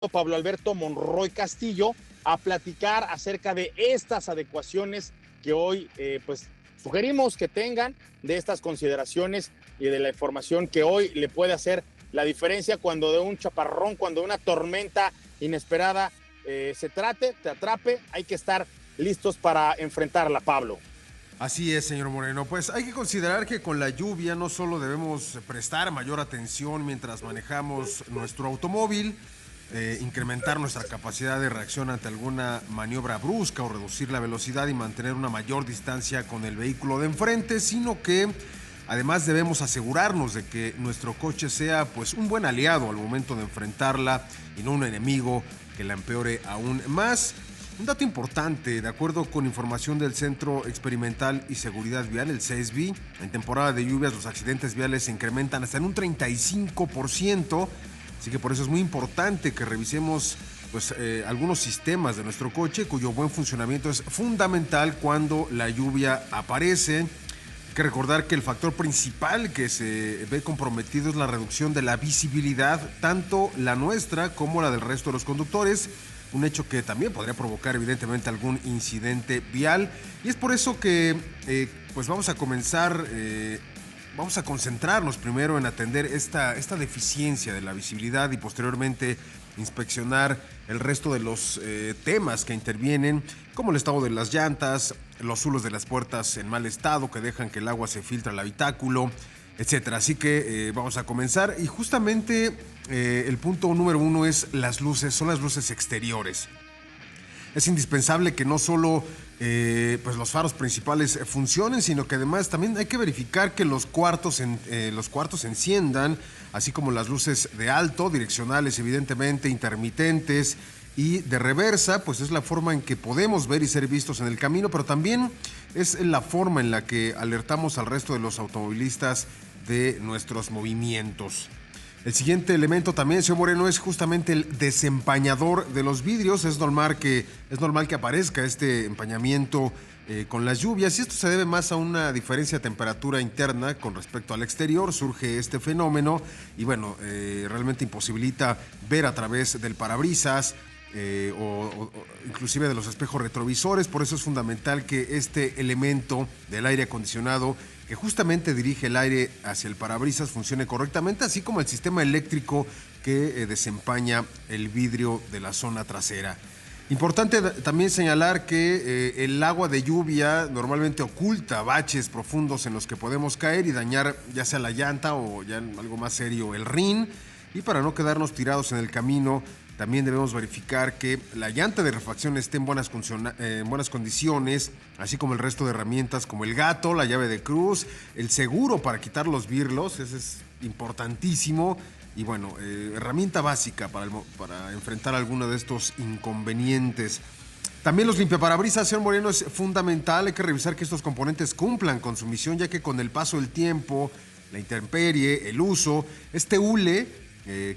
Pablo Alberto Monroy Castillo a platicar acerca de estas adecuaciones que hoy pues sugerimos que tengan, de estas consideraciones y de la información que hoy le puede hacer la diferencia cuando de un chaparrón, cuando de una tormenta inesperada te atrape. Hay que estar listos para enfrentarla, Pablo. Así es, señor Moreno. Pues hay que considerar que con la lluvia no solo debemos prestar mayor atención mientras manejamos nuestro automóvil, incrementar nuestra capacidad de reacción ante alguna maniobra brusca o reducir la velocidad y mantener una mayor distancia con el vehículo de enfrente, sino que además debemos asegurarnos de que nuestro coche sea pues un buen aliado al momento de enfrentarla y no un enemigo que la empeore aún más. Un dato importante, de acuerdo con información del Centro Experimental y Seguridad Vial, el CESVI, en temporada de lluvias los accidentes viales se incrementan hasta en un 35%, así que por eso es muy importante que revisemos pues, algunos sistemas de nuestro coche cuyo buen funcionamiento es fundamental cuando la lluvia aparece. Hay que recordar que el factor principal que se ve comprometido es la reducción de la visibilidad, tanto la nuestra como la del resto de los conductores. Un hecho que también podría provocar evidentemente algún incidente vial. Y es por eso que pues vamos a comenzar, vamos a concentrarnos primero en atender esta deficiencia de la visibilidad y posteriormente inspeccionar el resto de los temas que intervienen, como el estado de las llantas, los zulos de las puertas en mal estado que dejan que el agua se filtre al habitáculo, etcétera. Así que vamos a comenzar y justamente el punto número uno es las luces, son las luces exteriores. Es indispensable que no solo pues los faros principales funcionen, sino que además también hay que verificar que los cuartos enciendan, así como las luces de alto, direccionales evidentemente, intermitentes y de reversa, pues es la forma en que podemos ver y ser vistos en el camino, pero también es la forma en la que alertamos al resto de los automovilistas de nuestros movimientos. El siguiente elemento también, señor Moreno, es justamente el desempañador de los vidrios. Es normal que aparezca este empañamiento con las lluvias, y esto se debe más a una diferencia de temperatura interna con respecto al exterior. Surge este fenómeno y bueno, realmente imposibilita ver a través del parabrisas, o inclusive de los espejos retrovisores. Por eso es fundamental que este elemento del aire acondicionado, que justamente dirige el aire hacia el parabrisas, funcione correctamente, así como el sistema eléctrico que desempaña el vidrio de la zona trasera. Importante también señalar que el agua de lluvia normalmente oculta baches profundos en los que podemos caer y dañar ya sea la llanta o ya algo más serio el rin. Y para no quedarnos tirados en el camino, también debemos verificar que la llanta de refacción esté en buenas condiciones, así como el resto de herramientas como el gato, la llave de cruz, el seguro para quitar los birlos, ese es importantísimo. Y bueno, herramienta básica para enfrentar alguno de estos inconvenientes. También los limpiaparabrisas, señor Moreno, es fundamental. Hay que revisar que estos componentes cumplan con su misión, ya que con el paso del tiempo, la intemperie, el uso, este hule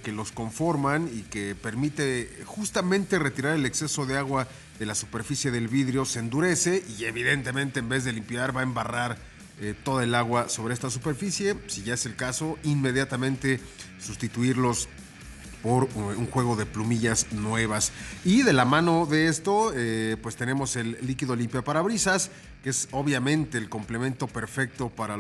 que los conforman y que permite justamente retirar el exceso de agua de la superficie del vidrio se endurece y evidentemente en vez de limpiar va a embarrar toda el agua sobre esta superficie. Si ya es el caso, inmediatamente sustituirlos por un juego de plumillas nuevas. Y de la mano de esto, pues tenemos el líquido limpiaparabrisas, que es obviamente el complemento perfecto para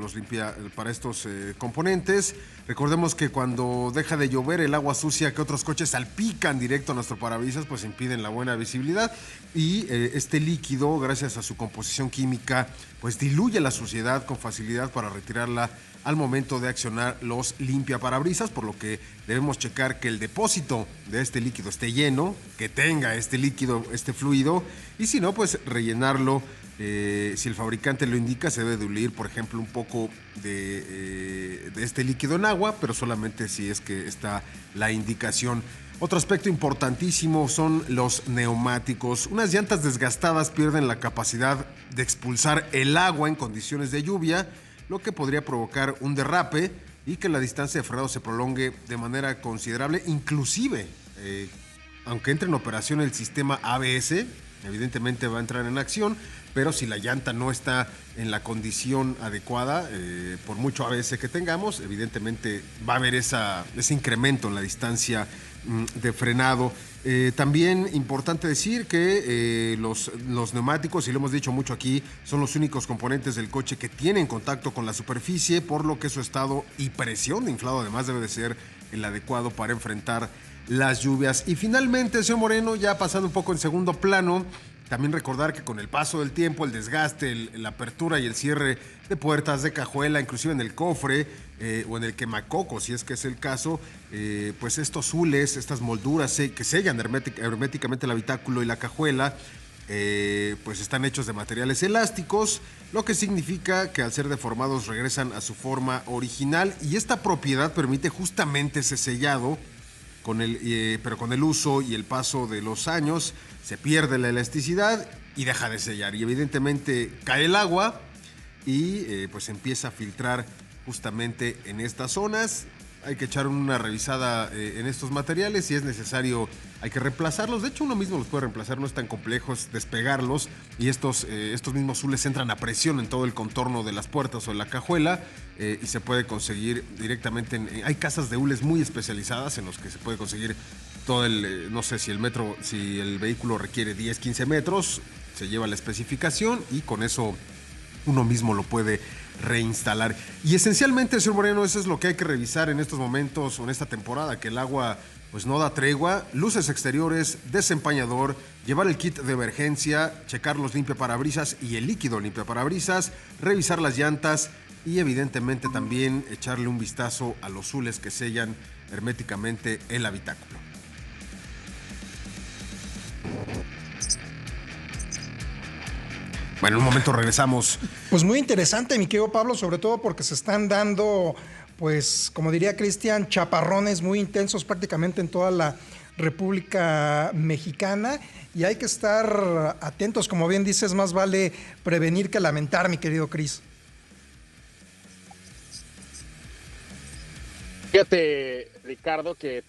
estos componentes. Recordemos que cuando deja de llover, el agua sucia que otros coches salpican directo a nuestro parabrisas, pues impiden la buena visibilidad. Y este líquido, gracias a su composición química, pues diluye la suciedad con facilidad para retirarla al momento de accionar los limpiaparabrisas, por lo que debemos checar que el depósito de este líquido esté lleno, que tenga este líquido, este fluido, y si no, pues rellenarlo. Si el fabricante lo indica, se debe diluir, por ejemplo, un poco de este líquido en agua, pero solamente si es que está la indicación. Otro aspecto importantísimo son los neumáticos. Unas llantas desgastadas pierden la capacidad de expulsar el agua en condiciones de lluvia, lo que podría provocar un derrape y que la distancia de frenado se prolongue de manera considerable. Inclusive, aunque entre en operación el sistema ABS, evidentemente va a entrar en acción, pero si la llanta no está en la condición adecuada, por mucho ABS que tengamos, evidentemente va a haber ese incremento en la distancia de frenado. También importante decir que los neumáticos, y lo hemos dicho mucho aquí, son los únicos componentes del coche que tienen contacto con la superficie, por lo que su estado y presión de inflado además debe de ser el adecuado para enfrentar las lluvias. Y finalmente, señor Moreno, ya pasando un poco en segundo plano, también recordar que con el paso del tiempo, el desgaste, la apertura y el cierre de puertas, de cajuela, inclusive en el cofre o en el quemacoco, si es que es el caso, pues estos hules, estas molduras que sellan herméticamente el habitáculo y la cajuela, pues están hechos de materiales elásticos, lo que significa que al ser deformados regresan a su forma original, y esta propiedad permite justamente ese sellado. Pero con el uso y el paso de los años se pierde la elasticidad y deja de sellar. Y evidentemente cae el agua y pues empieza a filtrar justamente en estas zonas. Hay que echar una revisada en estos materiales. Si es necesario, hay que reemplazarlos. De hecho, uno mismo los puede reemplazar, no es tan complejo, es despegarlos. Y estos mismos zules entran a presión en todo el contorno de las puertas o en la cajuela. Y se puede conseguir directamente hay casas de hules muy especializadas en los que se puede conseguir todo no sé si el vehículo requiere 10, 15 metros, se lleva la especificación y con eso uno mismo lo puede reinstalar. Y esencialmente, señor Moreno, eso es lo que hay que revisar en estos momentos o en esta temporada, que el agua pues no da tregua. Luces exteriores, desempañador, llevar el kit de emergencia, checar los limpiaparabrisas y el líquido limpiaparabrisas, revisar las llantas y evidentemente también echarle un vistazo a los zules que sellan herméticamente el habitáculo. Bueno, en un momento regresamos. Pues muy interesante, mi querido Pablo, sobre todo porque se están dando, pues, como diría Cristian, chaparrones muy intensos prácticamente en toda la República Mexicana, y hay que estar atentos, como bien dices, más vale prevenir que lamentar, mi querido Cris. Fíjate, Ricardo, que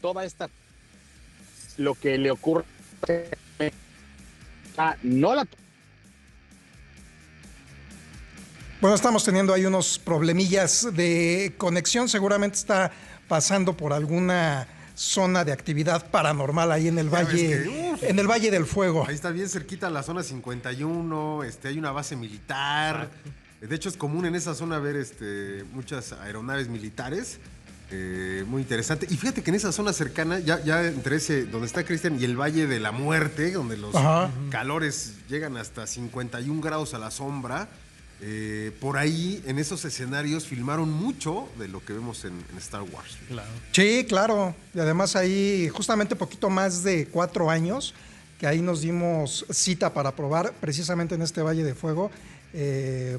lo que le ocurre no la... Bueno, estamos teniendo ahí unos problemillas de conexión, seguramente está pasando por alguna zona de actividad paranormal ahí en el Valle del Fuego. Ahí está bien cerquita la zona 51, hay una base militar. De hecho, es común en esa zona ver muchas aeronaves militares. Muy interesante. Y fíjate que en esa zona cercana, ya entre donde está Cristian y el Valle de la Muerte, donde los calores llegan hasta 51 grados a la sombra, por ahí, en esos escenarios, filmaron mucho de lo que vemos en Star Wars. Claro. Sí, claro. Y además ahí, justamente poquito más de 4 años, que ahí nos dimos cita para probar, precisamente en este Valle de Fuego,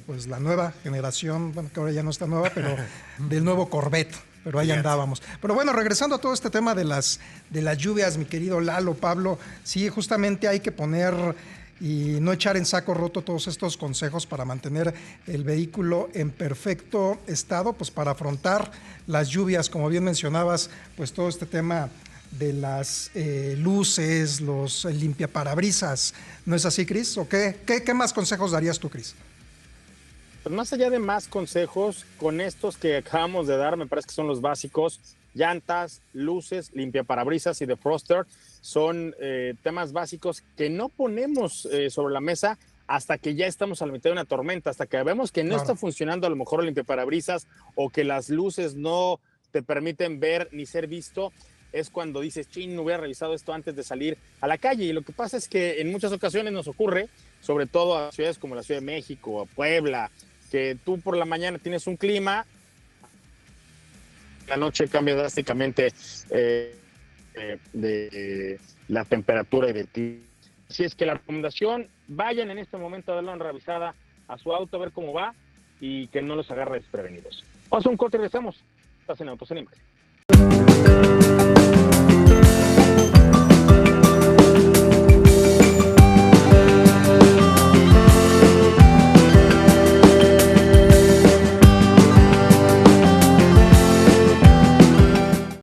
pues la nueva generación, bueno, que ahora ya no está nueva, pero del nuevo Corvette. Pero ahí andábamos. Pero bueno, regresando a todo este tema de las lluvias, mi querido Lalo, Pablo, sí, justamente hay que poner y no echar en saco roto todos estos consejos para mantener el vehículo en perfecto estado, pues para afrontar las lluvias, como bien mencionabas, pues todo este tema de las luces, los limpiaparabrisas. ¿No es así, Cris? ¿O qué más consejos darías tú, Cris? Pues más allá de más consejos, con estos que acabamos de dar, me parece que son los básicos: llantas, luces, limpiaparabrisas y defroster. Son temas básicos que no ponemos sobre la mesa hasta que ya estamos a la mitad de una tormenta, hasta que vemos que no está funcionando a lo mejor el limpiaparabrisas o que las luces no te permiten ver ni ser visto. Es cuando dices, chin, no hubiera revisado esto antes de salir a la calle. Y lo que pasa es que en muchas ocasiones nos ocurre, sobre todo a ciudades como la Ciudad de México, a Puebla, que tú por la mañana tienes un clima, la noche cambia drásticamente de la temperatura y de ti. Así es que la recomendación, vayan en este momento a darle una revisada a su auto, a ver cómo va y que no los agarre desprevenidos. Vamos a un corte y regresamos. Estás en Autos en Imagen.